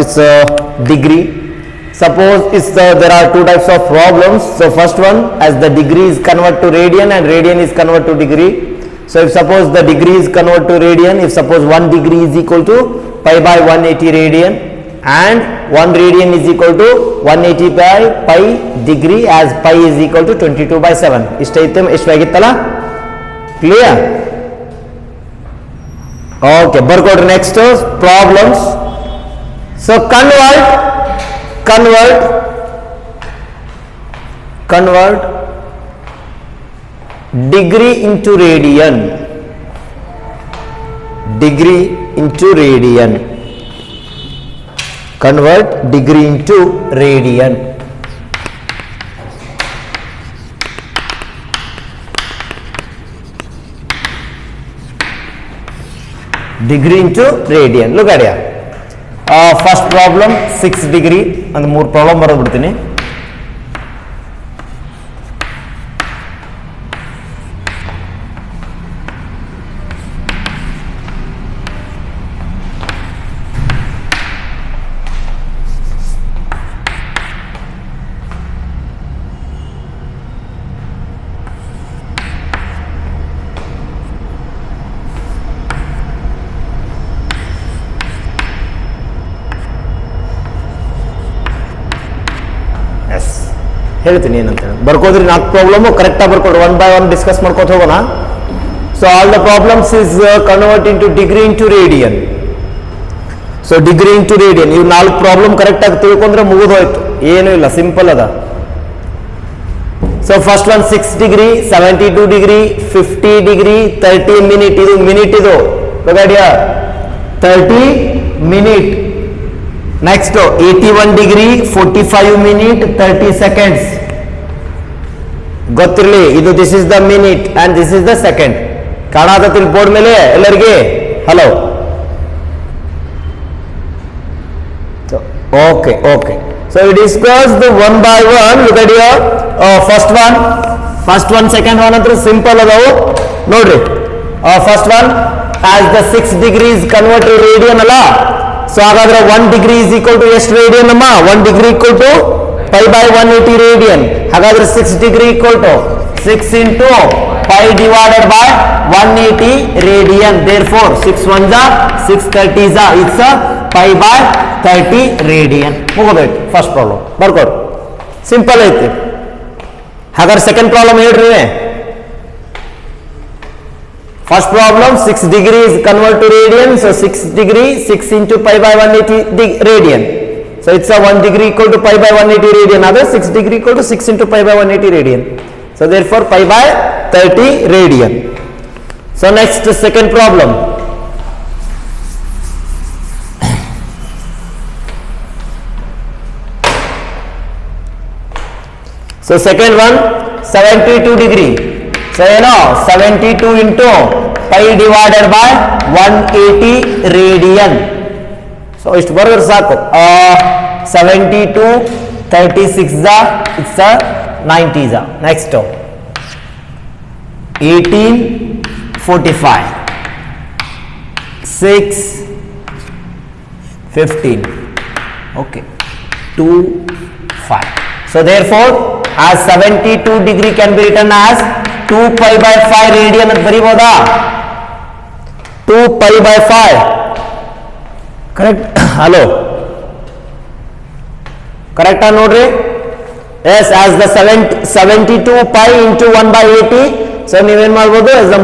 it's a degree. Suppose there are two types of problems. So first one, as the degree is converted to radian and radian is converted to degree. So if suppose the degree is converted to radian, if suppose 1 degree is equal to pi by 180 radian and 1 radian is equal to 180 by pi degree, as pi is equal to 22 by 7. ಇಷ್ಟೈತೆ ಇಷ್ಟವಾಗಿತ್ತಲ್ಲ, clear? Okay, ಬರ್ಕೊಡ್ರಿ next problems. So convert degree into radian. Degree into radian. Convert degree into radian. Degree into radian. Look at here. First problem 6 degree and 3 problem ಬರೋದು ಬಿಡ್ತೀನಿ. ಹೇಳ್ತೀನಿ ಏನಂತ ಬರ್ಕೋದ್ರಿ. 4 problem ಕರೆಕ್ಟಾಗಿ ಬರ್ಕೊಡ್ರಿ, 1 by 1 discuss ಮಾಡ್ಕೊತ ಹೋಗೋಣ. So all the problems is convert into degree into radian. So degree into radian, ಇವು 4 problem ಕರೆಕ್ಟಾಗಿ ತಿಳ್ಕೊಂಡ್ರೆ ಮುಗಿದೋಯ್ತು, ಏನೂ ಇಲ್ಲ, ಸಿಂಪಲ್ ಅದ. So first one 6 degree, 72 degree, 50 degree, 30 minute. ಇದು ಮಿನಿಟ್, ಇದು ಬಗಾಡಿಯ 30 minute. Next 81 degree, 45 minute, 30 seconds. ಗೊತ್ತಿರಲಿ, ಇದು this is the minute and this is the second. ಕಾಣಾತತಿಲ್ ಬೋರ್ಡ್ ಮೇಲೆ ಎಲ್ಲರಿಗೆ? Hello. Okay okay. So we discuss the 1 by 1. Look at here. First one second one ಅಂತ simple ಅದಾವು ನೋಡ್ರಿ. First one, as the 6 degree is convert to radian ಅಲ್ಲ. So ಹಾಗಾದ್ರೆ 1 degree is equal to ಎಷ್ಟು radian ಅಮ್ಮ? 1 degree equal to pi by 180 radian. ಹಾಗಾದ್ರೆ 6 degree equal to 6 into pi divided by 180 radian. Therefore 6 1s are 6 30s are, it's a pi by 30 radian. ಮುಗಿದೋಯ್ತು first problem. ಬರ್ಕೊಡು, simple ಐತಿ. ಹಾಗಾದ್ರೆ second problem ಹೇಳ್ರಿ. First problem 6 degree is convert to radian. So 6 degree 6 into pi by 180 radian. So it's a 1 degree equal to pi by 180 radian. Other 6 degree equal to 6 into pi by 180 radian. So therefore pi by 30 radian. So next second problem. So second one 72 degree. So you know 72 into pi divided by 180 radian. So ಇಷ್ಟು ಬರೋದ್ರ ಸಾಕು. 72 36 it's a 90. Next 18 45 6 15. Okay, 2 5. So therefore as 72 degree can be written as 2 pi by 5 radian ಅಂತ ಬರೀಬೋದಾ? 2 pi by 5. Correct? Hello, ಕರೆಕ್ಟಾ ನೋಡ್ರಿ? Yes, as the 72 pi into 1 by 80. So ನೀವೇನ್ ಮಾಡ್ಬೋದು? as the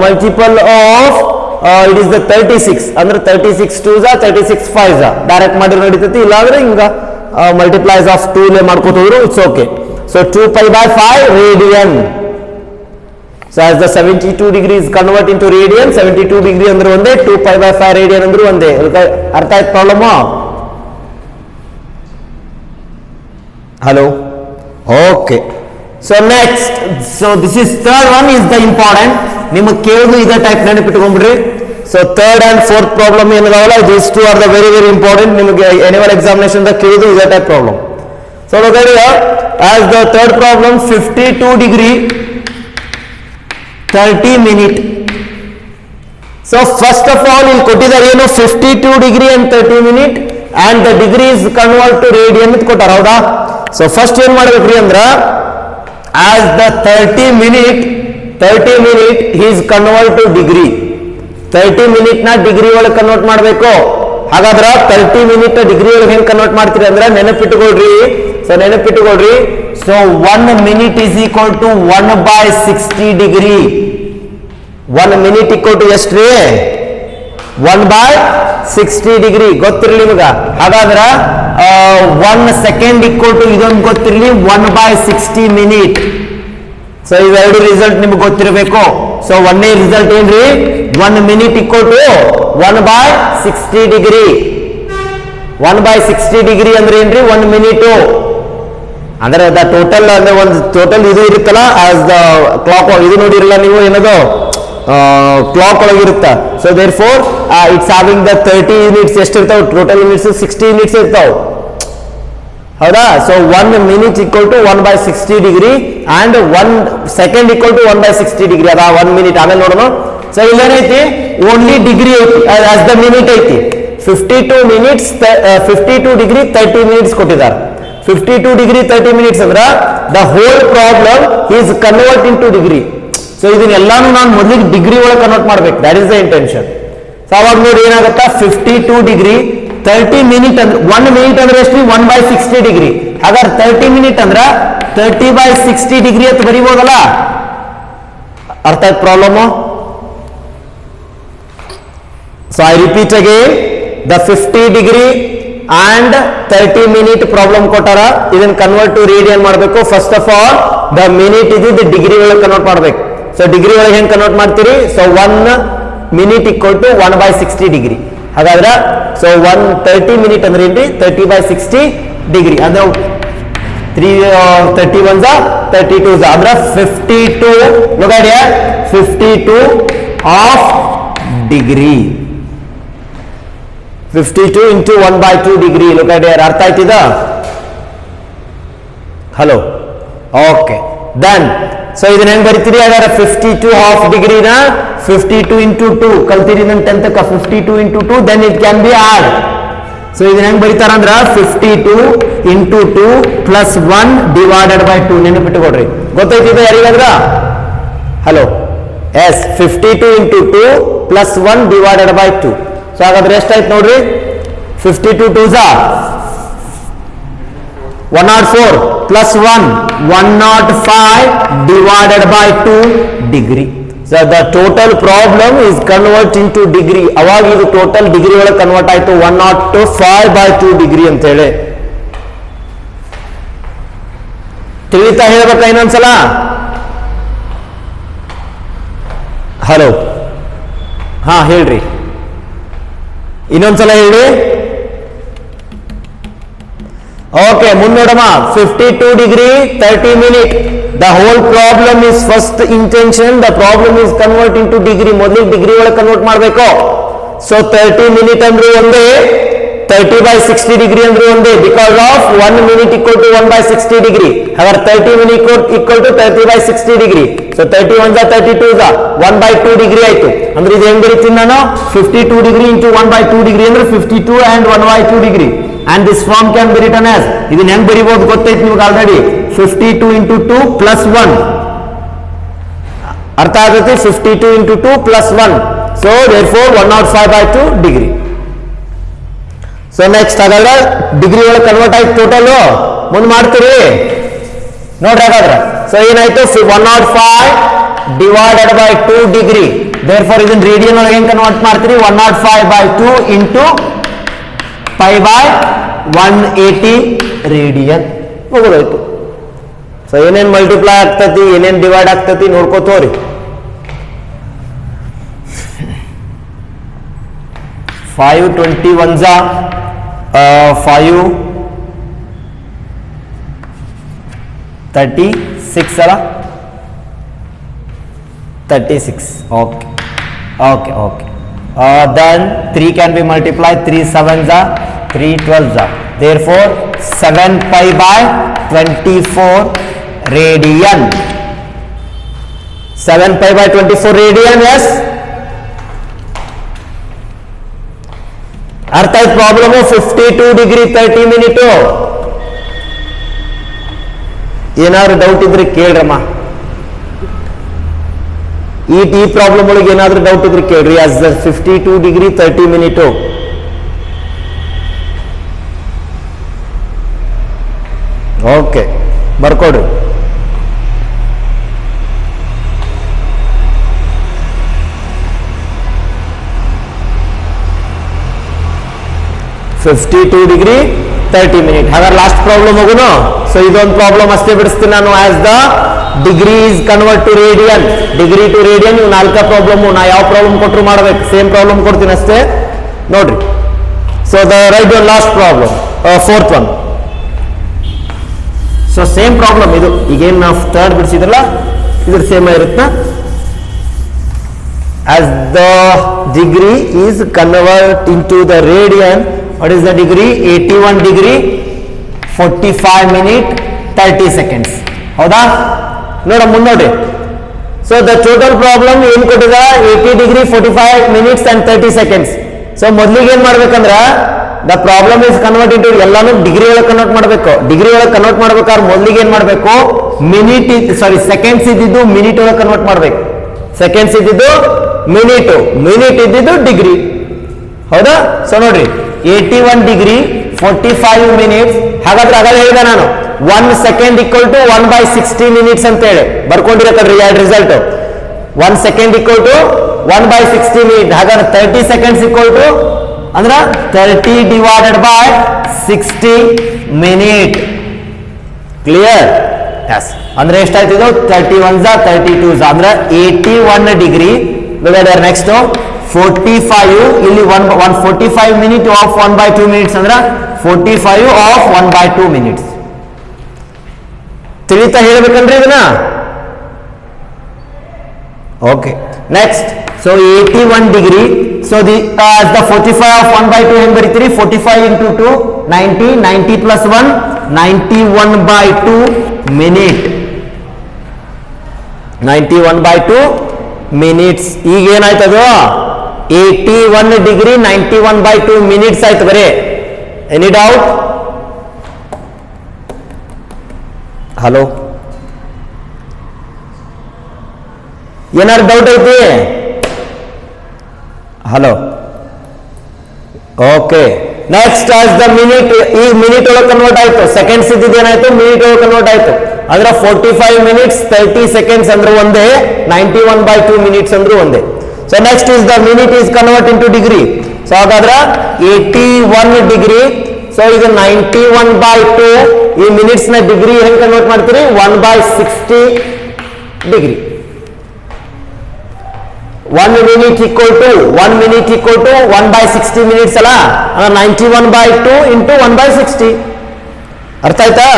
multiple of it is the 36 ಅಂದ್ರೆ 36 2s 36 5s direct ಮಾಡಿದ್ರೆ ನಡೀತೈತಿ. ಇಲ್ಲಾಂದ್ರೆ ಹಿಂಗ multiplies of 2 ಲೇ ಮಾಡ್ಕೋತ ಹೋದ್ರು, it's okay. So 2 pi by 5 radian. So as the 72 degree is convert into radian, 72 degree ಅಂದ್ರೆ ಒಂದೇ, 2 pi by 5 radian ಅಂದ್ರೆ ಒಂದೇ. ಅರ್ಥ ಆಯ್ತು problem? Hello, okay. So next, so this is third one is the important. ನಿಮಗೆ ಕೇಳೋದು ಇದೇ type ನೆನಪಿಟ್ಕೊಂಡ್ಬಿಡ್ರಿ. So third and fourth problem ಏನಿದಾವಲ್ಲ, these two are the very very important. ನಿಮಗೆ ಎನಿವಲ್ ಎಕ್ಸಾಮಿನೇಷನ್ ಕೇಳೋದು ಇದೇ type problem. So look at here, as the third problem 52 degree 30 minute. So first of all ಇಲ್ಲಿ ಕೊಟ್ಟಿದ್ದಾರೆ ಏನು 52 degree and 30 minute and the degree is convert to radian ಅಂತ ಕೊಟ್ಟಾರ, ಹೌದಾ? ಸೊ ಫಸ್ಟ್ ಏನ್ ಮಾಡ್ಬೇಕ್ರಿ ಅಂದ್ರ as the 30 minute is convert to degree, 30 minute ನ ಡಿಗ್ರಿ ಒಳಗೆ ಕನ್ವರ್ಟ್ ಮಾಡಬೇಕು. ಹಾಗಾದ್ರ 30 ಮಿನಿಟ್ ಡಿಗ್ರಿ ಒಳಗೆ ಹೆಂಗ್ ಕನ್ವರ್ಟ್ ಮಾಡ್ತೀರಿ ಅಂದ್ರೆ ನೆನಪಿಟ್ಟುಕೊಳ್ರಿ. So 1 minute is equal to 1/60 degree. 1 minute equal to ಎಷ್ಟ್ರಿ? 1/60 ಡಿಗ್ರಿ ಗೊತ್ತಿರ್ಲಿ ನಿಮಗ. ಹಾಗಾದ್ರ 1 ಸೆಕೆಂಡ್ ಈಕ್ವಲ್ ಟು ಇದೊಂದು ಗೊತ್ತಿರ್ಲಿ 1/60 ಮಿನಿಟ್. ಸೊ ಇವೆರಡು ರಿಸಲ್ಟ್ ನಿಮ್ಗೆ ಗೊತ್ತಿರಬೇಕು. ಸೊ ಒಂದೇ ರಿಸಲ್ಟ್ ಏನ್ರಿ? 1 minute equal to 1/60 degree. 1/60 degree ಅಂದ್ರೆ ಏನ್ರಿ? 1 ಮಿನಿಟು ಅಂದ್ರೆ ದ ಟೋಟಲ್ ಅಂದ್ರೆ ಒಂದು ಟೋಟಲ್ ಇದು ಇರುತ್ತಲ್ಲ ಆಸ್ ದ ಕ್ಲಾಕ್ ಇದು ನೋಡಿರಲ್ಲ ನೀವು, ಏನದು ಕ್ಲಾಕ್ ಒಳಗಿರುತ್ತ. So therefore it's having the 30 units ಎಷ್ಟಿರ್ತಾವ? ಟೋಟಲ್ ಯೂನಿಟ್ಸ್ 60 ಯೂನಿಟ್ಸ್ ಇರ್ತಾವ, ಹೌದಾ? So 1 minute equal to 1/60 degree and 1 second equal to 1/60 degree. ಅದ 1 ಮಿನಿಟ್ ಆಮೇಲೆ ನೋಡೋಣ. ಸೊ ಇಲ್ಲೇನೈತಿ? ಓನ್ಲಿ ಡಿಗ್ರಿ ಐತಿ ಆಸ್ ದ ಮಿನಿಟ್ ಐತಿ. 52 ಡಿಗ್ರಿ 30 ಮಿನಿಟ್ಸ್ ಕೊಟ್ಟಿದ್ದಾರೆ. 52 ಡಿಗ್ರಿ 30 ಮಿನಿಟ್ಸ್ ಅಂದ್ರ the whole problem is convert into degree. So ಇದನ್ನೆಲ್ಲಾನು ನಾನು ಮೊದಲಿಗೆ ಡಿಗ್ರಿ ಒಳಗೆ ಕನ್ವರ್ಟ್ ಮಾಡ್ಬೇಕು. That is the intention. So ಅವಾಗ ನೋಡಿ ಏನಾಗುತ್ತಾ? 52 ಡಿಗ್ರಿ 30 ಮಿನಿಟ್ ಅಂದ್ರೆ 1 ಮಿನಿಟ್ ಅಂದ್ರೆ ಎಷ್ಟು? 1/60 ಡಿಗ್ರಿ. ಹಾಗಾದ್ರೆ 30 ಮಿನಿಟ್ ಅಂದ್ರ 30/60 ಡಿಗ್ರಿ ಅಂತ ಬರೀಬಹುದಲ್ಲ? ಅರ್ಥ ಆಯ್ತು problem? So I repeat again, the 50 degree and 30 minute problem ಕೊಟ್ಟಾರ. ಇದನ್ನ ಕನ್ವರ್ಟ್ ಟು ರೇಡಿಯನ್ ಮಾಡಬೇಕು. First of all the minute ಇದು ಡಿಗ್ರಿ ಒಳಗೆ ಕನ್ವರ್ಟ್ ಮಾಡ್ಬೇಕು. ಸೊ ಡಿಗ್ರಿ ಒಳಗೆ ಹೆಂಗ್ ಕನ್ವರ್ಟ್ ಮಾಡ್ತೀರಿ? So 1 minute equal to 1/60 degree. ಹಾಗಾದ್ರೆ ಸೊ 30 ಮಿನಿಟ್ ಅಂದ್ರೆ ಏನ್ರಿ? 30/60 ಡಿಗ್ರಿ ಅಂದ್ರೆ 31 32 ಅಂದ್ರೆ 52 ನೋಡಿ 52 half degree. 52 into 1/2 degree. Look at here. ಅರ್ಥ ಆಯ್ತಿದ? Hello, okay done. ಸೊ ಇದನ್ನ ಹೆಂಗ್ ಬರಿತೀರಿ? ಹಾಗಾದ್ರೆ 52 ಹಾಫ್ ಡಿಗ್ರಿನ 52 into 2 ಕಲ್ತೀರಿ ನನ್ನ 10th 52 into 2 then it can be add. So ಇದನ್ನ ಹೆಂಗ್ ಬರೀತಾರ ಅಂದ್ರ 52 into 2 plus 1 divided by 2. ನೆನಪಿಟ್ಟುಕೊಡ್ರಿ. ಗೊತ್ತೈತಿದೆ ಯಾರಿಗಾದ್ರ? ಹಲೋ, yes 52 into 2 plus 1 divided by 2. ಸೊ ಹಾಗಾದ್ರೆ ಎಷ್ಟಾಯ್ತು ನೋಡ್ರಿ? 52 2s 104 plus 1 105 divided by 2 degree. So the total problem is convert into degree. ಅವಾಗ ಇದು ಟೋಟಲ್ ಡಿಗ್ರಿ ಒಳಗೆ ಕನ್ವರ್ಟ್ ಆಯ್ತು 105/2 ಡಿಗ್ರಿ ಅಂತ ಹೇಳಿ. ತಿಳಿತಾ ಹೇಳ್ಬೇಕಾ ಇನ್ನೊಂದ್ಸಲ? ಹಲೋ, ಹಾ ಹೇಳ್ರಿ, ಇನ್ನೊಂದ್ಸಲ ಹೇಳಿ. ಓಕೆ, ಮುಂದೋಡಮ್ಮ. 52 degree 30 minute. The whole problem is first intention the problem is convert into degree. ಮೊದಲಿಗೆ ಡಿಗ್ರಿ ಒಳಗೆ ಕನ್ವರ್ಟ್ ಮಾಡಬೇಕು. ಸೊ 30 ಮಿನಿಟ್ ಅಂದ್ರೆ ಒಂದೇ, 30/60 ಡಿಗ್ರಿ ಅಂದ್ರೆ ಒಂದೇ, because of 1 minute equal to 1/60 degree. ಹಾಗಾದ್ರೆ 30 minute equal to 30/60 degree. So 31 32 1/2 degree ಆಯ್ತು. ಅಂದ್ರೆ ಇದು ಹೆಂಗ್ ಬರೀತೀನಿ ನಾನು? 52 ಡಿಗ್ರಿ ಇಂಟು 1/2 ಡಿಗ್ರಿ ಅಂದ್ರೆ 52 and 1/2 degree. and this form can be written as, ಇದನ್ನ ಹೆಂಗ್ ಬರೀಬಹುದು ಗೊತ್ತೈತಿ ನಿಮ್ಗೆ ಆಲ್ರೆಡಿ? 52 into 2 plus 1. ಅರ್ಥ ಆಗುತ್ತೆ? 52 into 2 plus 1. so therefore 105/2 degree. So next ಹಾಗಾದ್ರೆ ಡಿಗ್ರಿ ಒಳಗೆ ಕನ್ವರ್ಟ್ ಆಯ್ತು ಟೋಟಲ್. ಮುಂದೆ ಮಾಡ್ತೀರಿ ನೋಡ್ರಿ. ಹಾಗಾದ್ರೆ ಸೊ ಏನಾಯ್ತು? 105 divided by 2 ಡಿಗ್ರಿ. therefore ಇದನ್ನ ರೇಡಿಯನ್ ಒಳಗೆ ಹೆಂಗ್ ಕನ್ವರ್ಟ್ ಮಾಡ್ತೀರಿ? 105/2 into π/180 ರೇಡಿಯನ್. ಮುಗಿದೋಯ್ತು. ಸೊ ಏನೇನ್ ಮಲ್ಟಿಪ್ಲೈ ಆಗ್ತತಿ, ಏನೇನ್ ಡಿವೈಡ್ ಆಗ್ತತಿ ನೋಡ್ಕೋತೋರಿ. 5 21s 5 36 ಅಲ್ಲ? 36. Okay okay okay. then 3 can be multiplied. 3 7s 3 12s. therefore 7 π/24 radian. 7 π/24 radian. yes, ಅರ್ಥ ಆಯ್ತು ಪ್ರಾಬ್ಲಮ್ 52 ಡಿಗ್ರಿ 30 ಮಿನಿಟ್. ಏನಾದ್ರು ಡೌಟ್ ಇದ್ರೆ ಕೇಳ್ರಮ್ಮ. ಈ ಪ್ರಾಬ್ಲಮ್ ಒಳಗೆ ಏನಾದ್ರೂ ಡೌಟ್ ಇದ್ರೆ ಕೇಳ್ರಿ. As 52 degree 30 minute. ಓಕೆ, ಬರ್ಕೊಡ್ರಿ. $52 ಡಿಗ್ರಿ 30 ಮಿನಿಟ್. ಹಾಗಾದ್ರೆ ಲಾಸ್ಟ್ ಪ್ರಾಬ್ಲಮ್ ಹೋಗುನು. ಸೊ ಇದೊಂದು ಪ್ರಾಬ್ಲಮ್ ಅಷ್ಟೇ ಬಿಡಿಸ್ತೀನಿ ನಾನು. As the degree is convert to radian, degree to radian. ಇವು 4 ಪ್ರಾಬ್ಲಮ್. ನಾ ಯಾವ ಪ್ರಾಬ್ಲಮ್ ಕೊಟ್ಟರು ಮಾಡ್ಬೇಕು, ಸೇಮ್ ಪ್ರಾಬ್ಲಮ್ ಕೊಡ್ತೀನಿ ಅಷ್ಟೇ ನೋಡ್ರಿ. So the right one last problem, fourth one. So same problem ಇದು. ಈಗೇನು ನಾವು ಥರ್ಡ್ ಬಿಡಿಸಿದ್ರಲ್ಲ ಇದ್ರ ಸೇಮ್ ಇರುತ್ತಾ. As the degree is convert into the radian, what is the degree? 81 degree 45 minute 30 seconds. ಹೌದಾ? ನೋಡ ಮುನ್ನೋಡ್ರಿ. ಸೊ ದ ಟೋಟಲ್ ಪ್ರಾಬ್ಲಮ್ ಏನ್ ಕೊಟ್ಟಿದ 80 degree 45 minutes and 30 seconds. So ಮೊದಲಿಗೆ ಏನ್ ಮಾಡ್ಬೇಕಂದ್ರ the problem is convert into, ಎಲ್ಲಾನು degree ಒಳಗೆ convert ಮಾಡಬೇಕು. ಡಿಗ್ರಿ ಒಳಗೆ ಕನ್ವರ್ಟ್ ಮಾಡ್ಬೇಕಾದ್ರೆ ಮೊದಲಿಗೆ ಏನ್ ಮಾಡಬೇಕು, ಮಿನಿಟ್ ಸೆಕೆಂಡ್ಸ್ ಇದ್ದಿದ್ದು ಮಿನಿಟ್ ಒಳಗೆ ಕನ್ವರ್ಟ್ ಮಾಡ್ಬೇಕು. ಸೆಕೆಂಡ್ಸ್ ಇದ್ದಿದ್ದು ಮಿನಿಟ್, ಮಿನಿಟ್ ಇದ್ದಿದ್ದು ಡಿಗ್ರಿ. ಹೌದಾ? ಸೊ ನೋಡ್ರಿ 81 ಡಿಗ್ರಿ 45 ಮಿನಿಟ್ಸ್. ಹಾಗಾದ್ರೆ ಆಗಲೇ ಹೇಳಿದೆ ನಾನು 1 ಸೆಕೆಂಡ್ ಈಕ್ವಲ್ ಟು 1/60 ಮಿನಿಟ್ಸ್ ಅಂತ ಹೇಳಿ ಬರ್ಕೊಂಡಿರಕಲ್ರಿ ಎರಡು result. 1 second equal to 1/60 minute. ಹಾಗಾದ್ರೆ 30 ಸೆಕೆಂಡ್ಸ್ ಈಕ್ವಲ್ ಟು ಅಂದ್ರ 30 divided by 60 minute. Clear? Yes. ಅಂದ್ರೆ ಎಷ್ಟಾಯ್ತು ಇದು? 31 32 ಅಂದ್ರೆ 81 ಡಿಗ್ರಿ ಡಿವೈಡೆಡ್ ನೆಕ್ಸ್ಟ್ 45. ಇಲ್ಲಿ 145 ಮಿನಿಟ್ ಆಫ್ 1/2 ಮಿನಿಟ್ಸ್ ಅಂದ್ರೆ 45 ಆಫ್ 1/2 ಮಿನಿಟ್ಸ್. ತಿಳಿತಾ ಹೇಳ್ಬೇಕಂದ್ರೆ ಇದನ್ನ. Okay, next. So 81 degree. So the 45 of 1/2 ಹೆಂಗ್ ಬರೀತೀರಿ? 45 ಇಂಟು 2 90, 90 ಪ್ಲಸ್ 1 91/2 ಮಿನಿಟ್. 91/2 ಮಿನಿಟ್ಸ್. ಈಗ ಏನಾಯ್ತದು? 81 ಡಿಗ್ರಿ 91/2 ಮಿನಿಟ್ಸ್ ಆಯ್ತು ಬರೀ. Any doubt? ಹಲೋ, ಏನಾದ್ರು ಡೌಟ್ ಐತಿ? Hello. Okay, next as the minute. ಈ ಮಿನಿಟ್ ಒಳಗೆ ಕನ್ವರ್ಟ್ ಆಯ್ತು. ಸೆಕೆಂಡ್ಸ್ ಇದ್ದಿದ್ದು ಏನಾಯ್ತು? ಮಿನಿಟ್ ಒಳಗೆ ಕನ್ವರ್ಟ್ ಆಯ್ತು. ಅಂದ್ರೆ 45 ಮಿನಿಟ್ಸ್ 30 ಸೆಕೆಂಡ್ಸ್ ಅಂದ್ರೆ ಒಂದೇ, 91/2 ಮಿನಿಟ್ಸ್ ಅಂದ್ರೆ ಒಂದೇ. So next is the minute is convert into degree. So ಹಾಗಾದ್ರೆ 81 ಡಿಗ್ರಿ. ಸೊ ಇದು 91/2. ಈ ಮಿನಿಟ್ಸ್ ನ ಡಿಗ್ರಿ ಹೆಂಗ್ ಕನ್ವರ್ಟ್ ಮಾಡ್ತೀರಿ? 1/60 degree. 1 minute equal to 1/60 minutes ಅಲ್ಲ. 91/2 ಇಂಟು 1/60. ಅರ್ಥ ಆಯ್ತಾ?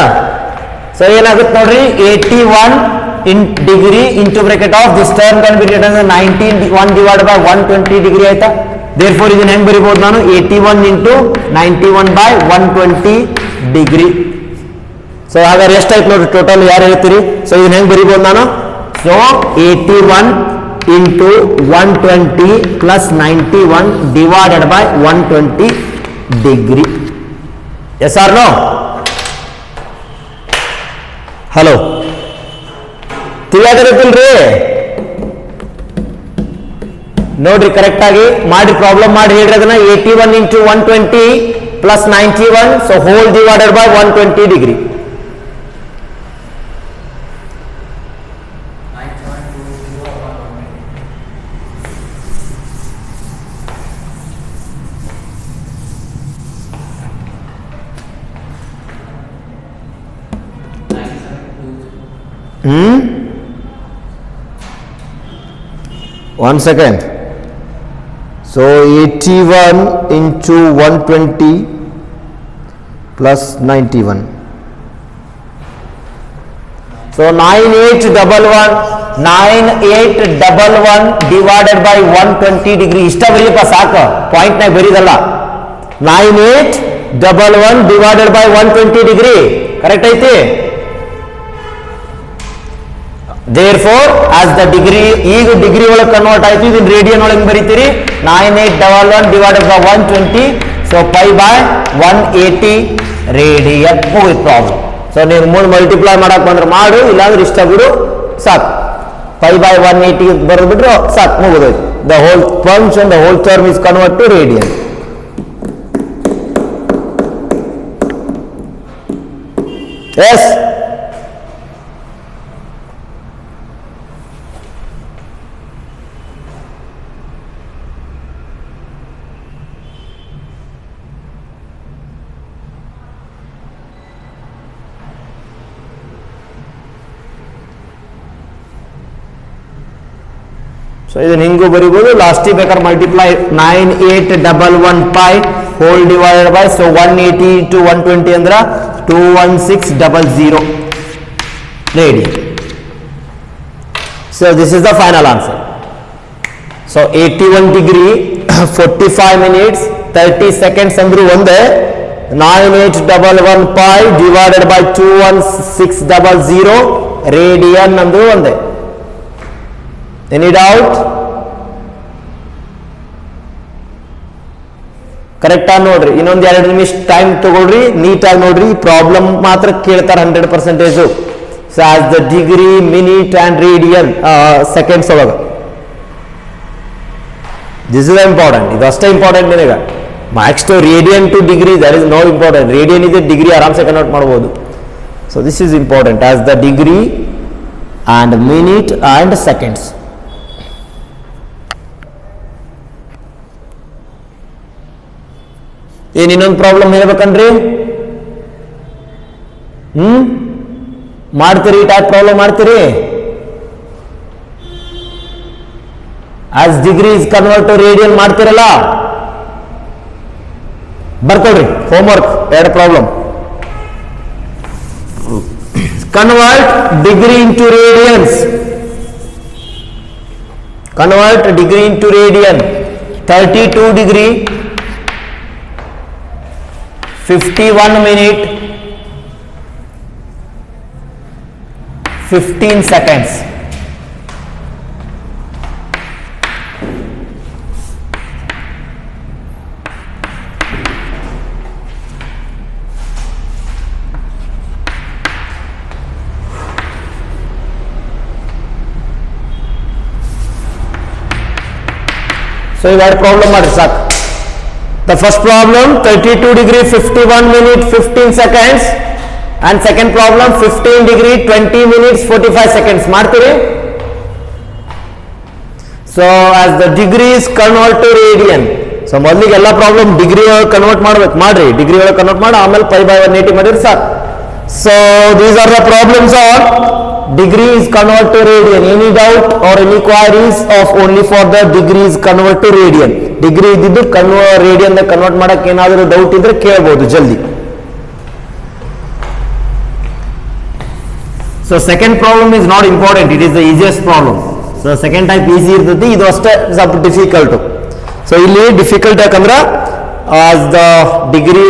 ಸೊ ಏನಾಗುತ್ತೆ ನೋಡ್ರಿ, 81 in degree into bracket of this term can be written as 91 divided by 120 degree ಆಯ್ತಾ. therefore ಇದನ್ನ ಹೆಂಗ್ ಬರೀಬಹುದು ನಾನು? 81 into 91/120 ಡಿಗ್ರಿ. ಸೊ ಹಾಗಾದ್ರೆ ಎಷ್ಟಾಯ್ತು ನೋಡ್ರಿ ಟೋಟಲ್? ಯಾರು ಹೇಳ್ತೀರಿ? ಸೊ ಇದನ್ನ ಹೆಂಗ್ ಬರೀಬಹುದು ನಾನು? So 81 into 120 plus 91 divided by 120 degree. yes or no? ಹಲೋ, ತಿಳಿಯಾಕತ್ತಿಲ್ರಿ? ನೋಡ್ರಿ ಕರೆಕ್ಟ್ ಆಗಿ ಮಾಡಿ ಪ್ರಾಬ್ಲಮ್ ಮಾಡಿ ಹೇಳ್ರಿ ಅದನ್ನ. 81 into 120 plus 91, so whole divided by 120 degree. One second. So 81 into 120 plus 91. So 9811 divided by 120 degree. ಇಷ್ಟ ಬರೀಪ್ಪ ಸಾಕು, ಪಾಯಿಂಟ್ ನಾಗ ಬರೀದಲ್ಲ. 9811 divided by 120 degree. ಕರೆಕ್ಟ್ ಐತಿ? therefore as the degree, ಈಗ ಡಿಗ್ರಿ ಒಳಗೆ ಕನ್ವರ್ಟ್ ಆಯ್ತು. ಇದನ್ನ ರೇಡಿಯನ್ ಒಳಗೆ ಬರೀತೀರಿ. 9811 divided by 120. So pi by 180 radian ಮುಗಿದ ಪ್ರಾಬ್ಲಮ್. ಸೊ ನೀವು ಮುಂದೆ ಮಲ್ಟಿಪ್ಲೈ ಮಾಡಕ್ ಬಂದ್ರೆ ಮಾಡು, ಇಲ್ಲಾಂದ್ರೆ ಇಷ್ಟ ಬಿಡು, ಸಾಕು. ಪೈ ಬೈ 180 ಬರೆದ್ಬಿಟ್ರೆ ಸಾಕು, ಮುಗಿದೋಯ್ತು. The whole function, the whole term is convert to radian. Yes so ಇದನ್ನ ಹಿಂಗೂ ಬರೀಬಹುದು. ಲಾಸ್ಟಿಗೆ ಬೇಕಾದ್ರೆ multiply 9811 pi whole divided by, so 180 into 120 ಅಂದ್ರೆ 21600 radian. So this is the final answer. So 81 degree 45 minutes 30 seconds ಅಂದ್ರೂ ಒಂದೇ. 9811 ಪೈ ಡಿವೈಡೆಡ್ ಬೈ 21600 ರೇಡಿಯನ್ ಅಂದ್ರೂ ಒಂದೇ. Any doubt? ಕರೆಕ್ಟ್ ಆಗಿ ನೋಡ್ರಿ, ಇನ್ನೊಂದು 2 ನಿಮಿಷ ಟೈಮ್ ತಗೊಳ್ರಿ, ನೀಟಾಗಿ ನೋಡ್ರಿ. ಪ್ರಾಬ್ಲಮ್ ಮಾತ್ರ ಕೇಳ್ತಾರೆ 100%. So as the degree, minute and radian seconds ಒಳಗೆ. ದಿಸ್ ಇಸ್ ಇಂಪಾರ್ಟೆಂಟ್, ಇದು ಅಷ್ಟೇ ಇಂಪಾರ್ಟೆಂಟ್ ನಿನಗೆ. Max to radian to degree that is no important. Radian ಇದೆ, ಡಿಗ್ರಿ ಆರಾಮ್ಸೆ ಕನ್ವರ್ಟ್ ಮಾಡ್ಬೋದು. So this is important, as the degree and minute and seconds. ಏನ್ ಇನ್ನೊಂದು problem ಹೇಳ್ಬೇಕನ್ರಿ? ಮಾಡ್ತೀರಿ? ಈ ಟೈಪ್ ಪ್ರಾಬ್ಲಮ್ ಮಾಡ್ತೀರಿ? As degree is convert to radian ಮಾಡ್ತಿರಲ್ಲ, ಬರ್ಕೊಡ್ರಿ homework. 2 problem. Convert degree into radiance. Convert degree into radian. 32 degree 51 minute 15 seconds. So you got problem ಮಾಡಿ ಸಾಕು. The first problem 32 degree 51 minute 15 seconds and second problem 15 degree 20 minutes 45 seconds. ಮಾಡ್ತೀರಿ? So as the degrees convert to radian. So ಮೊದಲಿಗೆ ಎಲ್ಲ problem degree ಒಳಗೆ convert ಮಾಡ್ಬೇಕು, ಮಾಡ್ರಿ. Degree ಒಳಗೆ convert ಮಾಡಿ ಆಮೇಲೆ ಪೈ ಬೈ 180 ಮಾಡಿದ್ರೆ ಸಾಕು. So these are the problems on degree is convert to radian. Any doubt or any queries of only for the degree is convert to radian. Degree ಇದ್ದಿದ್ದು radian convert ಮಾಡಕ್ಕೆ ಏನಾದರೂ doubt ಇದ್ರೆ ಕೇಳಬಹುದು ಜಲ್ದಿ. So second problem is not important, it is the easiest problem. So second type easy ಇರ್ತೈತಿ, ಇದು ಅಷ್ಟೇ ಸ್ವಲ್ಪ ಡಿಫಿಕಲ್ಟ್. ಸೊ ಇಲ್ಲಿ ಡಿಫಿಕಲ್ಟ್ ಯಾಕಂದ್ರೆ ಆಸ್ ದ ಡಿಗ್ರಿ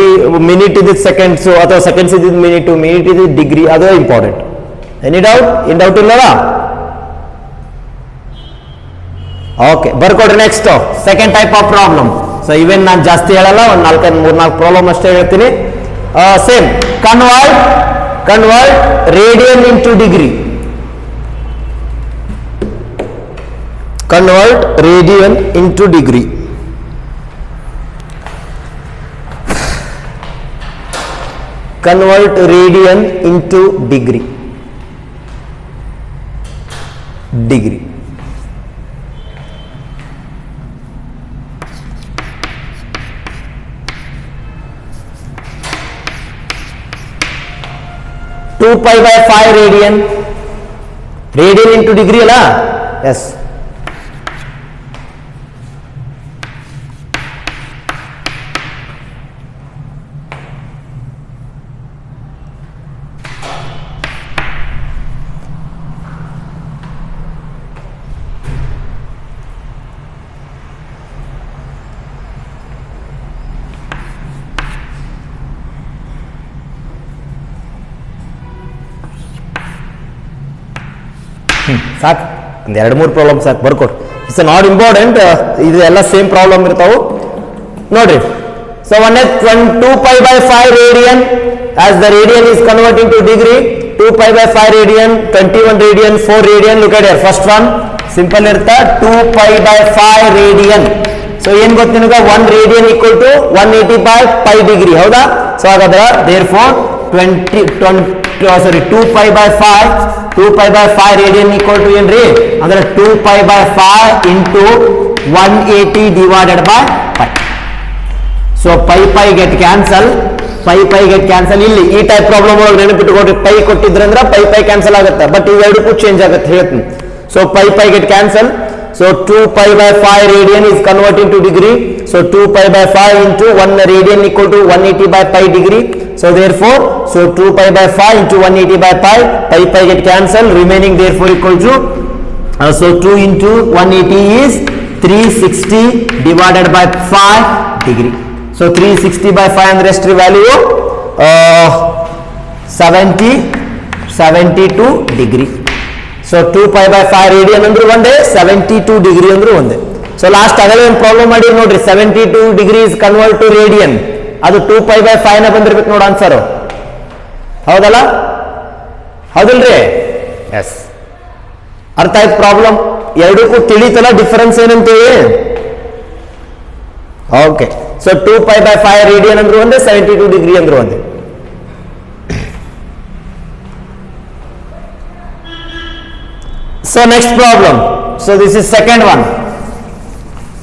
ಮಿನಿಟ್ ಇದ್ದಿದ್ದು ಸೆಕೆಂಡ್ಸ್ ಅಥವಾ ಸೆಕೆಂಡ್ಸ್ ಇದ್ದಿದ್ದು ಮಿನಿಟ್, ಮಿನಿಟ್ ಇದ್ದಿದ್ದು ಡಿಗ್ರಿ, ಅದು ಇಂಪಾರ್ಟೆಂಟ್. Any doubt? ಏನ್ ಡೌಟ್ ಇಲ್ಲಲ್ಲ? ಓಕೆ, ಬರ್ಕೊಡ್ರಿ. Next second type of problem. So ಇವೇನ್ ನಾನು ಜಾಸ್ತಿ ಹೇಳಲ್ಲ, ಒಂದು 3-4 ಪ್ರಾಬ್ಲಮ್ ಅಷ್ಟೇ ಹೇಳ್ತೀನಿ. Same convert radian into degree. Convert radian into degree. Convert radian into degree. Degree 2 pi by 5 radian. Radian into degree ಅಲ್ಲ? Yes. ಸಾಕು, ಒಂದು 2-3 ಪ್ರಾಬ್ಲಮ್ ಸಾಕು, ಬರ್ಕೊಡು. ಇಟ್ಸ್ ನಾಟ್ ಇಂಪಾರ್ಟೆಂಟ್, ಇದು ಎಲ್ಲ ಸೇಮ್ ಪ್ರಾಬ್ಲಮ್ ಇರ್ತಾವೆ ನೋಡ್ರಿ. So one is 2 pi by 5 radian, as the radian is converting to degree. 2 pi by 5 radian, 21 radian, 4 radian. Look at here, first one simple irta 2 pi by 5 radian. So ಏನು ಗೊತ್ತು ನಿಮಗೆ 1 radian equal to 180 by pi degree ಹೌದಾ? So ಹಾಗಾದ್ರೆ therefore 2 pi by 5 radian equal to ಏನ್ರಿ ಅಂದ್ರೆ 2 pi by 5 into 180 divided by pi. So pi get cancel, pi get cancel. ಇಲ್ಲಿ ಈ type problem ಒಳಗೆ ನೆನಪಿಟ್ಟುಕೊಂಡ್ರೆ pi ಕೊಟ್ಟಿದ್ರೆ ಅಂದ್ರೆ pi ಕ್ಯಾನ್ಸಲ್ ಆಗುತ್ತೆ, ಬಟ್ ಇವೆರಡಕ್ಕೂ ಚೇಂಜ್ ಆಗುತ್ತೆ ಹೇಳ್ತೀನಿ. So pi get cancel. So 2 pi by 5 radian is converting to degree. So 2 pi by 5 into 1 radian equal to 180 by pi degree. So therefore, so 2 pi by 5 into 180 by pi get cancel, remaining therefore equal to so 2 into 180 is 360 divided by 5 degree. So 360 by 5 and rest value 72 degree. So 2 pi by 5 radian ಅಂದ್ರೆ ಒಂದೇ, 72 degree ಅಂದ್ರೆ ಒಂದೇ. So last ಆಗಲೇ ಒಂದು problem ಮಾಡಿ ನೋಡ್ರಿ, 72 degree is convert to radian, ಅದು 2 pi by 5 ನ ಬಂದಿರ್ಬೇಕು ನೋಡಿ ಆನ್ಸರ್, ಹೌದಲ್ಲ ಹೌದಿಲ್ರಿ? ಎಸ್, ಅರ್ಥ ಆಯ್ತು ಪ್ರಾಬ್ಲಮ್? ಎರಡಕ್ಕೂ ತಿಳಿತಲ್ಲ ಡಿಫರೆನ್ಸ್ ಏನಂತೇಳಿ? Okay. So 2 pi by 5 radian ಅಂದ್ರೆ ಒಂದೇ, 72 degree ಅಂದ್ರೆ ಒಂದೇ. So next problem. So this is second one.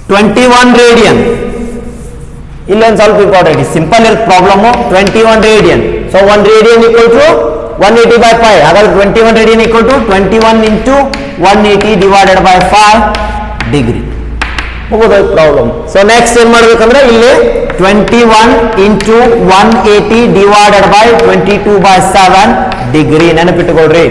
21 radian. ಇಲ್ಲೊಂದು ಸ್ವಲ್ಪ ಇಂಪಾರ್ಟೆಂಟ್, ಸಿಂಪಲ್ ಇರುತ್ತೆ problem. 21 radian. So 1 radian equal to 180 by pi. ಹಾಗಾದ್ರೆ 21 radian equal to 21 into 180 divided by 5 degree. ಮುಗಿದೋಯ್ತು problem. So next ಏನ್ ಮಾಡ್ಬೇಕಂದ್ರೆ ಇಲ್ಲಿ 21 into 180 divided by 22 by 7 degree ನೆನಪಿಟ್ಟುಕೊಳ್ರಿ.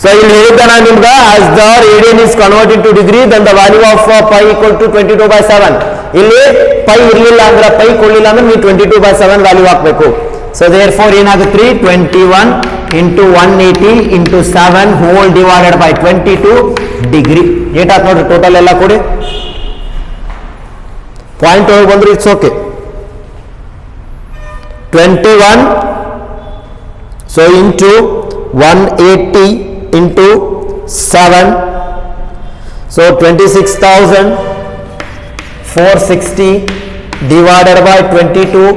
So ಇಲ್ಲಿ ಹೇಳಿದ್ದ ನಾನು ನಿಮ್ಗೆ, as the radian is converted to degree, then the value of pi equal to 22 by 7. ಇಲ್ಲಿ pi ಇರಲಿಲ್ಲ ಅಂದ್ರೆ, pi ಕೊಡಲಿಲ್ಲ ಅಂದ್ರೆ ನೀವು 22 by 7 ವ್ಯಾಲ್ಯೂ ಹಾಕಬೇಕು. ಸೊ therefore ಏನಾಗುತ್ತೆ, 21 into 180 into 7 whole divided by 22 degree. ಏಟಾತ್ ನೋಡ್ರಿ ಟೋಟಲ್ ಎಲ್ಲ ಕೊಡಿ, ಪಾಯಿಂಟ್ ಒಳಗೆ ಬಂದ್ರೆ it's okay. 21 so into 180 into 7, so 26,460 divided by 22,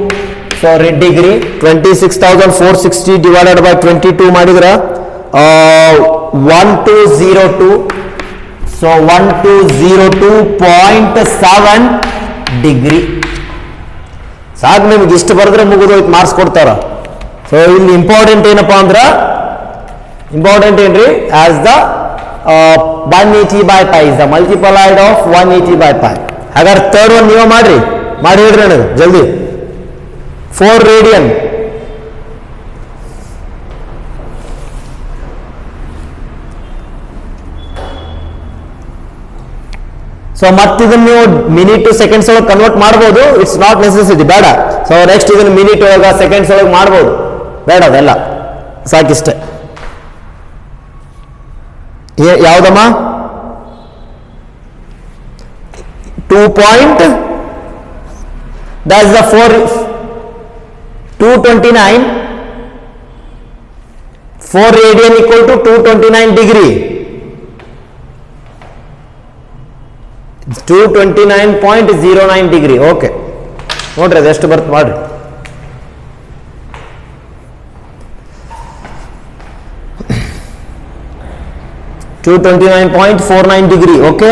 so degree 26,460 divided by 22 ಮಾಡಿದ್ರೆ 1202, so 1202.7 degree. ಸಾಕು, ನಿಮ್ಗೆ ಇಷ್ಟು ಬರೆದ್ರೆ ಮುಗಿದೋಯ್ತು, ಮಾರ್ಕ್ಸ್ ಕೊಡ್ತಾರ. ಸೊ ಇಲ್ಲಿ ಇಂಪಾರ್ಟೆಂಟ್ ಏನಪ್ಪಾ ಅಂದ್ರೆ, ಇಂಪಾರ್ಟೆಂಟ್ ಏನ್ರಿ, as the 180 by pi is the multiplied of 180 by pi. ಹಾಗಾದ್ರೆ ಥರ್ಡ್ ಒನ್ ನೀವು ಮಾಡಿ ಹೇಳ್ರಿ ನನಗೆ ಜಲ್ದಿ. 4 radian. ಸೊ ಮತ್ತಿದನ್ನ ನೀವು ಮಿನಿಟ್ ಟು ಸೆಕೆಂಡ್ಸ್ ಒಳಗೆ ಕನ್ವರ್ಟ್ ಮಾಡ್ಬೋದು, ಇಟ್ಸ್ ನಾಟ್ ನೆಸೆಸಿಟಿ, ಬೇಡ. ಸೊ ನೆಕ್ಸ್ಟ್ ಇದನ್ನ ಮಿನಿಟ್ ಒಳಗೆ ಸೆಕೆಂಡ್ಸ್ ಒಳಗೆ ಮಾಡ್ಬೋದು, ಬೇಡ ಅದೆಲ್ಲ, ಸಾಕಿಷ್ಟೆ. ಯಾವ್ದಮ್ಮ? 2 point, that's the 229, 4 radian equal to 229 degree, 229.09 degree. Okay ನೋಡ್ರಿ ಅದು ಎಷ್ಟು ಬರ್ತ ಮಾಡ್ರಿ. $229.49 degree. ಓಕೆ,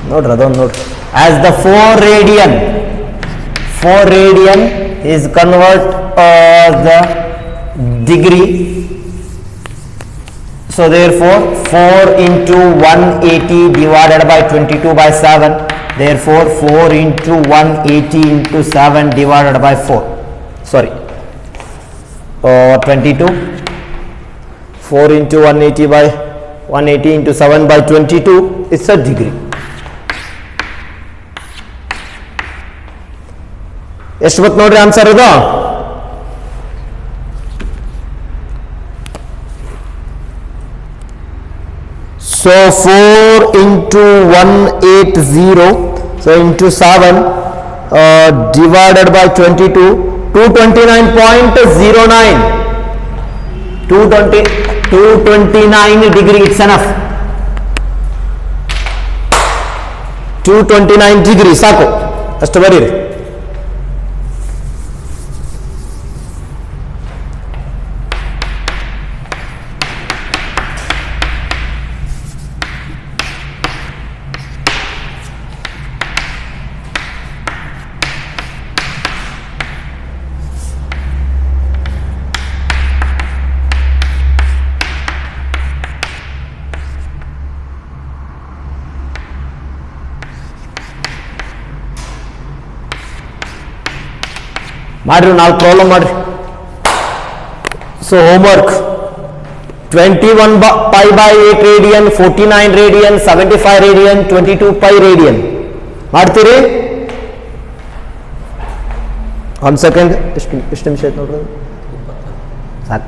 ನೋಡ್ರಿ ಅದೊಂದು ನೋಡ್ರಿ. As the 4 radian is convert the degree, so therefore 4 into 180 divided by 22 by 7, therefore 4 into 180 into 7 divided by 4, sorry 22, 4 into 180 by 180 into 7 by 22 is a degree. ಎಷ್ಟು ಬತ್ ನೋಡ್ರಿ ಆನ್ಸರ್ ಇದು? So 4 into 180, so into 7 divided by 22, 229.09, 229 degree, it's enough. 229 degree ಸಾಕು, ಅಷ್ಟು ಬರೀರಿ. ಮಾಡ್ರಿ, 4 problem ಮಾಡ್ರಿ. So homework 21 pi by 8 radian, 49 radian, 75 radian, 22 pi radian ಮಾಡ್ತೀರಿ. 1 ಸೆಕೆಂಡ್, ಎಷ್ಟು ನಿಮಿಷ ಆಯ್ತು ನೋಡ್ರಿ, ಸಾಕು.